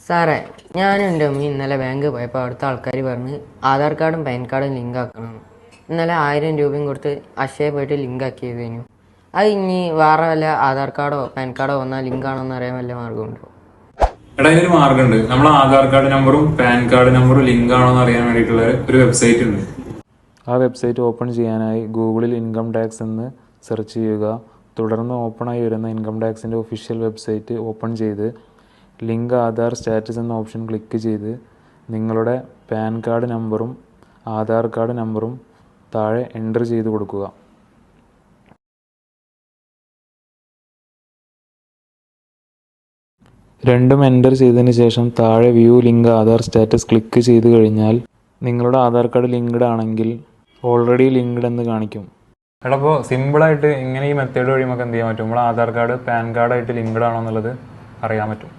സാറേ, ഞാനും എൻ്റെ ഉമ്മ ഇന്നലെ ബാങ്ക് പോയപ്പോൾ അവിടുത്തെ ആൾക്കാർ പറഞ്ഞ് ആധാർ കാർഡും പാൻ കാർഡും ലിങ്ക് ആക്കണം. ഇന്നലെ 1000 രൂപയും കൊടുത്ത് അക്ഷയ പോയിട്ട് ലിങ്ക് ആക്കിയതിനു. അത് ഇനി വേറെ വല്ല ആധാർ കാർഡോ പാൻ കാർഡോ വന്നാൽ ലിങ്ക് ആണോ എന്ന് അറിയാൻ വല്ല മാർഗമുണ്ടോ? എടാ, ഇതിനൊരു മാർഗമുണ്ട്. നമ്മൾ ആധാർ കാർഡ് നമ്പറും പാൻ കാർഡ് നമ്പറും ലിങ്ക് ആണോ എന്ന് അറിയാൻ വേണ്ടിയിട്ടുള്ള ഒരു വെബ്സൈറ്റ് ഉണ്ട്. ആ വെബ്സൈറ്റ് ഓപ്പൺ ചെയ്യാനായി ഗൂഗിളിൽ ഇൻകം ടാക്സ് എന്ന് സെർച്ച് ചെയ്യുക. തുടർന്ന് ഓപ്പണായി വരുന്ന ഇൻകം ടാക്സിൻ്റെ ഒഫീഷ്യൽ വെബ്സൈറ്റ് ഓപ്പൺ ചെയ്ത് ലിങ്ക് ആധാർ സ്റ്റാറ്റസ് എന്ന ഓപ്ഷൻ ക്ലിക്ക് ചെയ്ത് നിങ്ങളുടെ പാൻ കാർഡ് നമ്പറും ആധാർ കാർഡ് നമ്പറും താഴെ എൻ്റർ ചെയ്ത് കൊടുക്കുക. രണ്ടും എൻ്റർ ചെയ്തതിന് ശേഷം താഴെ view link Aadhaar status click ചെയ്ത് കഴിഞ്ഞാൽ നിങ്ങളുടെ ആധാർ കാർഡ് ലിങ്ക്ഡ് ആണെങ്കിൽ ഓൾറെഡി ലിങ്ക്ഡ് എന്ന് കാണിക്കും. എടാ, അപ്പോൾ സിമ്പിളായിട്ട് ഇങ്ങനെ ഈ മെത്തേഡ് വഴി നമുക്ക് എന്ത് ചെയ്യാൻ പറ്റും? നമ്മൾ ആധാർ കാർഡ് പാൻ കാർഡായിട്ട് ലിങ്ക്ഡ് ആണോ എന്നുള്ളത് അറിയാൻ പറ്റും.